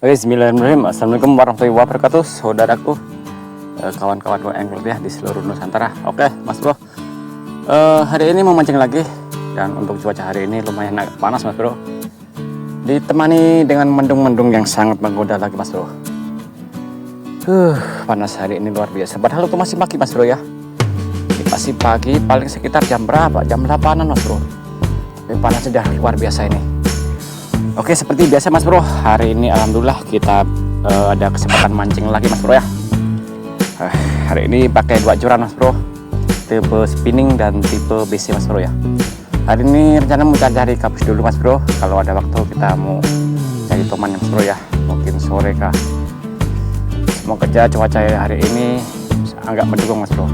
Oke, bismillahirrahmanirrahim. Assalamualaikum warahmatullahi wabarakatuh, saudaraku, kawan-kawan WNG ya di seluruh Nusantara. Oke, Mas Bro, hari ini mau mancing lagi, dan untuk cuaca hari ini lumayan agak panas, Mas Bro. Ditemani dengan mendung-mendung yang sangat menggoda lagi, Mas Bro. Panas hari ini luar biasa. Padahal itu masih pagi, Mas Bro ya. Ini masih pagi, paling sekitar jam berapa? Jam 8-an, Mas Bro. Tapi panasnya sudah luar biasa ini. Oke, seperti biasa Mas Bro, hari ini alhamdulillah kita ada kesempatan mancing lagi Mas Bro ya. Hari ini pakai 2 joran Mas Bro, tipe spinning dan tipe BC Mas Bro ya. Hari ini rencana mau cari kapus dulu Mas Bro. Kalau ada waktu kita mau cari teman Mas Bro ya, mungkin sore kah. Semoga aja cuaca hari ini agak mendukung Mas Bro.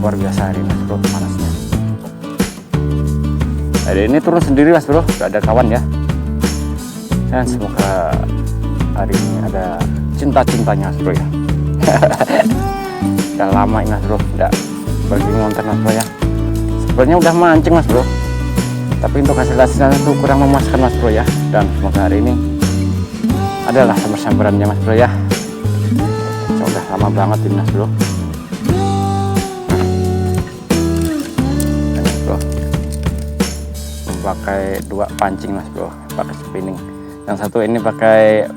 Luar biasa hari ini Mas Bro, panasnya. Hari ini turun sendiri Mas Bro, gak ada kawan ya. Dan semoga hari ini ada cinta-cintanya Mas Bro ya. Udah lama ini Mas Bro, udah pergi ngonten Mas Bro ya. Sebenarnya udah mancing Mas Bro, tapi untuk hasil-hasilnya itu kurang memuaskan Mas Bro ya. Dan semoga hari ini adalah sambar-sambarannya Mas Bro ya. Udah lama banget ini Mas Bro. Pakai 2 pancing Mas Bro, pakai spinning. Yang satu ini pakai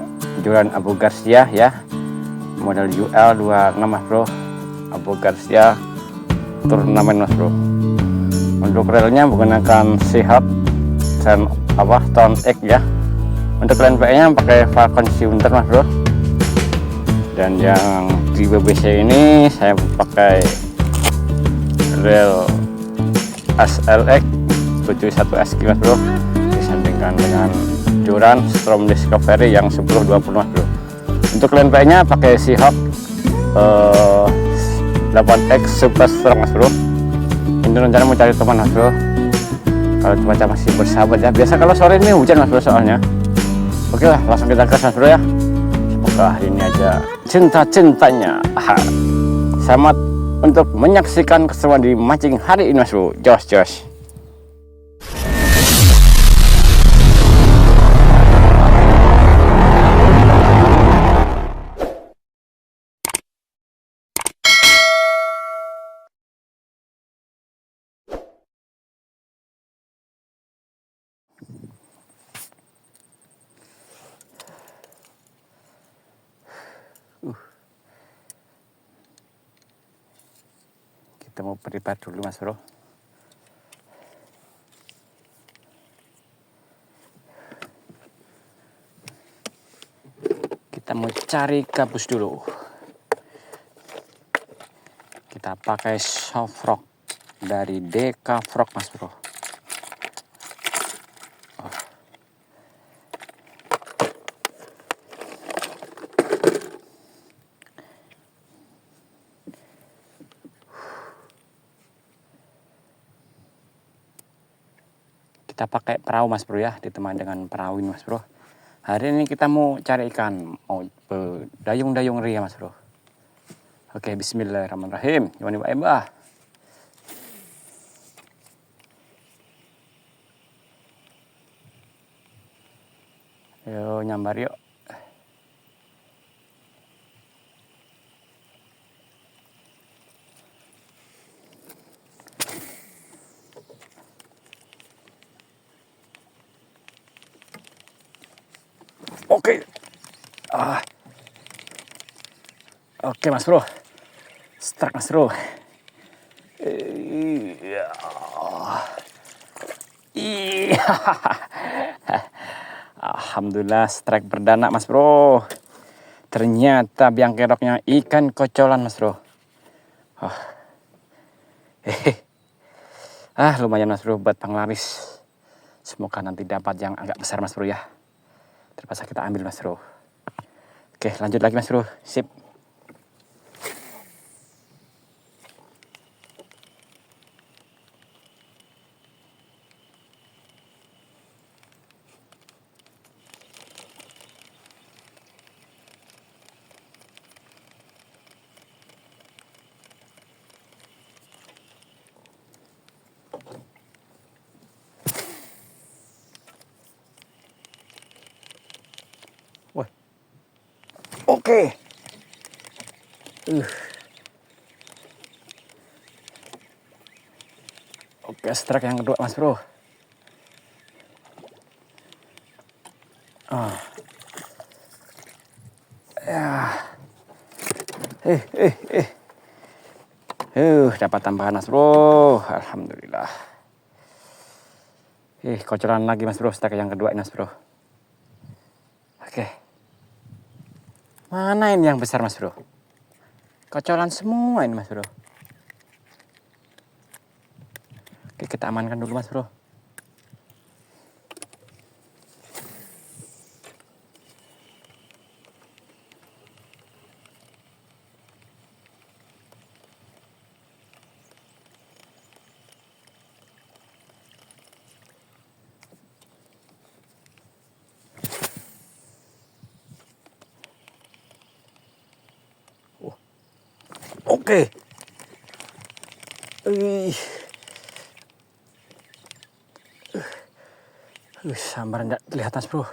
joran Abu Garcia ya, model UL 26 Mas Bro, Abu Garcia turnamen Mas Bro. Untuk relnya menggunakan Seahawk dan Stone X ya. Untuk LNP nya pakai Falcon Shunter Mas Bro. Dan yang di BBC ini saya pakai rel SLX 71 SQ Mas Bro, disandingkan dengan joran Strom Discovery yang 1020 Mas Bro. Untuk LNP nya pakai Seahawk 8X Super Strong Mas Bro. Ini rencana mau cari teman Mas Bro, kalau cuaca masih bersahabat ya. Biasa kalau sore ini hujan Mas Bro soalnya. Oke lah, langsung kita gas Mas Bro ya. Semoga hari ini aja cinta-cintanya. Selamat untuk menyaksikan keseruan di mancing hari ini Mas Bro. Jos. Kita mau prepare dulu Mas Bro. Kita mau cari gabus dulu. Kita pakai soft rock dari Deka Frog Mas Bro. Kita pakai perahu Mas Bro ya, ditemani dengan perahu ini Mas Bro. Hari ini kita mau cari ikan, mau dayung-dayung ria Mas Bro. Oke, bismillahirrahmanirrahim. Yoni Mbah. Yo nyambar yuk. Oke. Oke Mas Bro. Strike Mas Bro. Iya. Alhamdulillah strike perdana Mas Bro. Ternyata biang keroknya ikan kocolan Mas Bro. Lumayan Mas Bro buat penglaris. Semoga nanti dapat yang agak besar Mas Bro ya. Terpaksa kita ambil Mas Bro. Oke, lanjut lagi Mas Bro. Sip. Oke. Oke, strike yang kedua Mas Bro. Ya. Dapat tambahan Mas Bro. Alhamdulillah. Kocoran lagi Mas Bro, strike yang kedua ini Mas Bro. Oke. Mana ini yang besar Mas Bro? Kocoran semua ini Mas Bro. Oke, kita amankan dulu Mas Bro. Oke. Sambar enggak terlihat Mas Bro.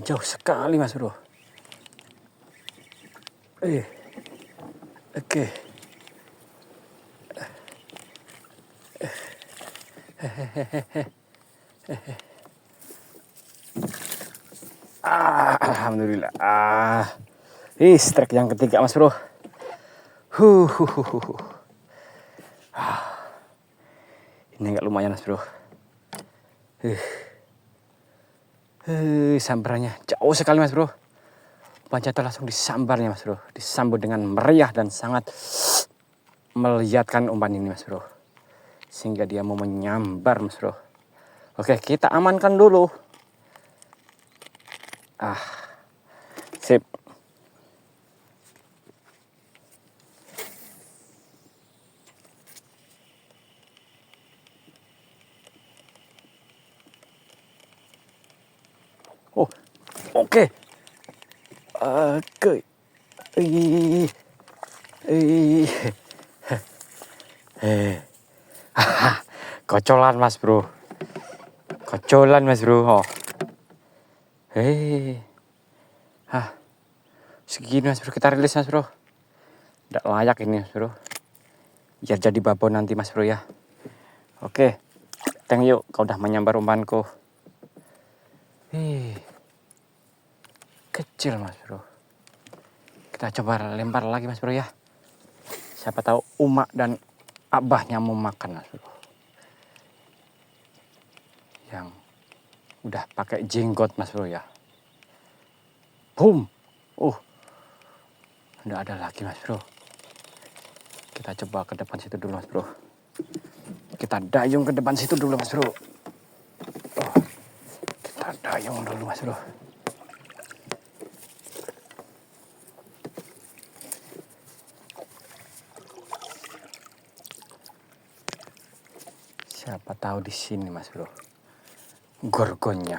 Jauh sekali Mas Bro. Oke. Alhamdulillah. Strike yang ketiga Mas Bro. Ini enggak lumayan Mas Bro. Sambarannya jauh sekali Mas Bro. Panjatnya langsung disambarnya Mas Bro. Disambut dengan meriah dan sangat melihatkan umpan ini Mas Bro. Sehingga dia mau menyambar Mas Bro. Oke, kita amankan dulu. Sip. Oke. Kocolan Mas Bro. Kocolan Mas Bro. Segini Mas Bro, kita rilis Mas Bro. Nggak layak ini Mas Bro. Biar jadi babon nanti Mas Bro ya. Oke. Thank you, kau udah menyambar umpanku. Kecil Mas Bro. Kita coba lempar lagi Mas Bro ya. Siapa tahu umak dan abahnya mau makan Mas Bro. Yang udah pakai jenggot Mas Bro ya. Boom. Udah ada lagi Mas Bro. Kita coba ke depan situ dulu Mas Bro. Kita dayung ke depan situ dulu Mas Bro. Kita dayung dulu Mas Bro. Siapa tahu di sini Mas Bro. Gorgonnya.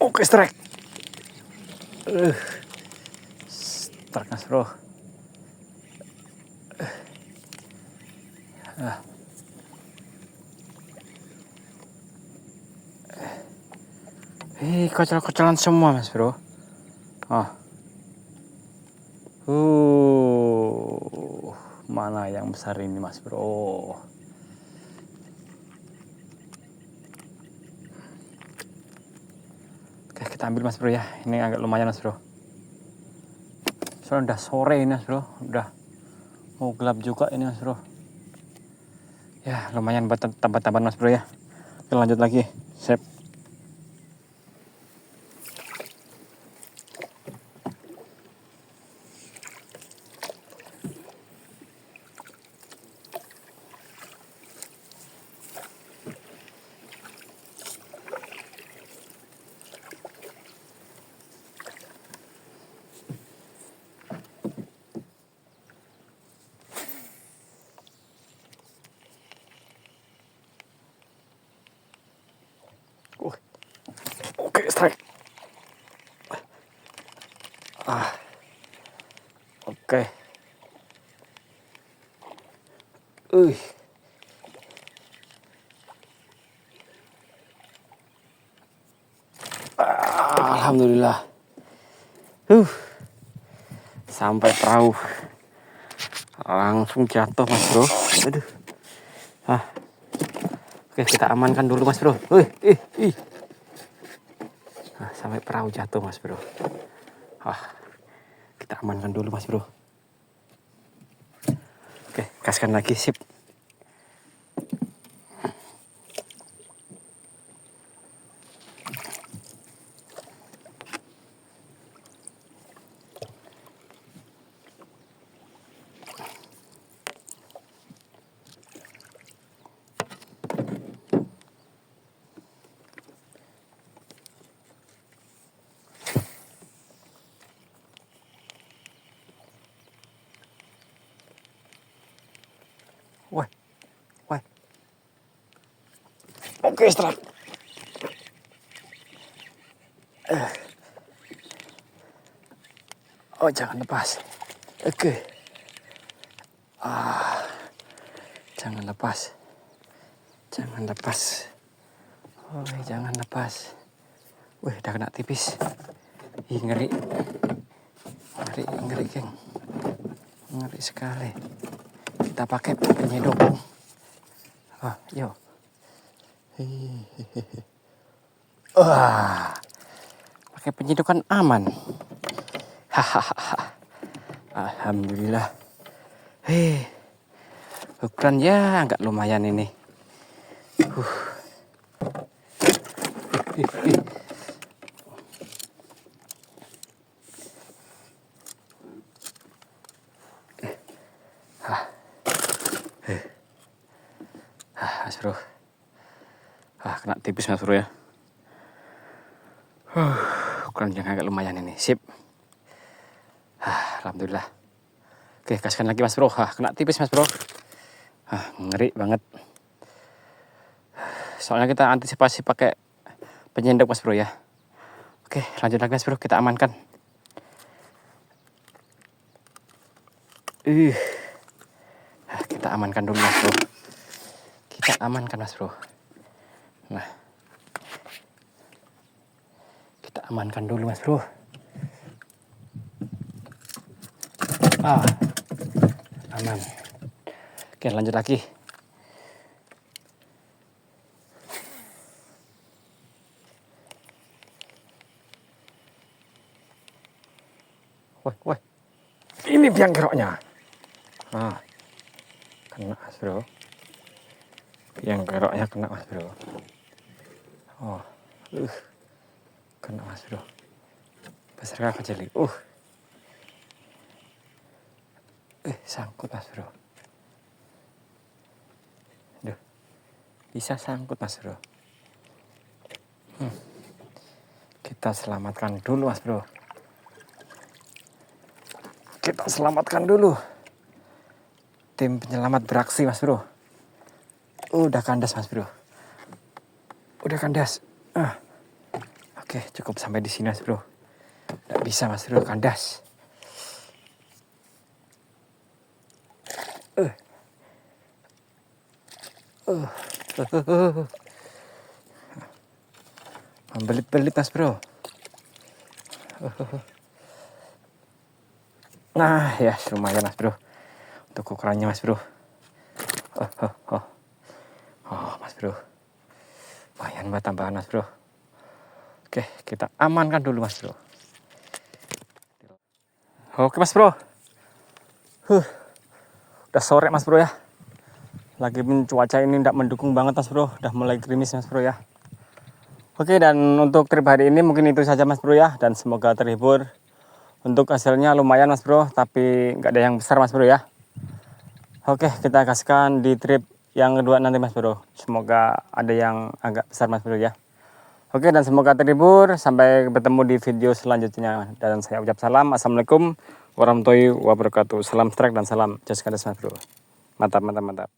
Oke, strike. Strike Mas Bro. Kocol-kocolan semua Mas Bro. Mana yang besar ini Mas Bro? Oke, kita ambil Mas Bro ya. Ini agak lumayan Mas Bro. Soalnya udah sore ini Mas Bro. Udah mau gelap juga ini Mas Bro. Ya lumayan buat tambah-tambahan Mas Bro ya. Oke, lanjut lagi. Sip. Uih. Alhamdulillah. Sampai perahu. Langsung jatuh Mas Bro. Aduh. Oke, kita amankan dulu Mas Bro. Sampai perahu jatuh Mas Bro. Kita amankan dulu Mas Bro. Oke, kaskan lagi, sip. Woi. Oke, strike. Oh, jangan lepas. Oke. Jangan lepas. Oh, jangan lepas. Wih, udah kena tipis. Ih, ngeri, geng. Ngeri sekali. Kita pakai penyedot. Yuk. Pakai penyedot kan aman. Alhamdulillah. Ukuran ya agak lumayan ini. Mas Bro. Kena tipis Mas Bro ya. Ukuran yang agak lumayan ini. Sip. Alhamdulillah. Oke, kasihkan lagi Mas Bro. Kena tipis Mas Bro. Ngeri banget. Soalnya kita antisipasi pakai penyendok Mas Bro ya. Oke, lanjut lagi Mas Bro. Kita amankan. Kita amankan dulu Mas Bro. Nah, kita amankan dulu Mas Bro. Aman. Oke, lanjut lagi. Woi. Ini biang keroknya. Kena Mas Bro. Biang keroknya kena Mas Bro. Kena Mas Bro. Besar kecil. Sangkut Mas Bro. Bisa sangkut Mas Bro. Kita selamatkan dulu Mas Bro. Tim penyelamat beraksi Mas Bro. Udah kandas Mas Bro. Oke, cukup sampai di sini Mas Bro. Nggak bisa Mas Bro, kandas. Membelit-belit Mas Bro. Nah, ya lumayan Mas Bro. Untuk ukurannya Mas Bro. Mas Bro. Lumayan buat tambahan Mas Bro. Oke, kita amankan dulu Mas Bro. Oke Mas Bro. Udah sore Mas Bro ya. Lagi cuaca ini tidak mendukung banget Mas Bro. Udah mulai gerimis Mas Bro ya. Oke, dan untuk trip hari ini mungkin itu saja Mas Bro ya. Dan semoga terhibur. Untuk hasilnya lumayan Mas Bro. Tapi nggak ada yang besar Mas Bro ya. Oke, kita gaskan di trip yang kedua nanti Mas Bro. Semoga ada yang agak besar Mas Bro ya. Oke, dan semoga terhibur. Sampai bertemu di video selanjutnya. Dan saya ucap salam. Assalamualaikum warahmatullahi wabarakatuh. Salam strike dan salam just Mas Bro. Mantap.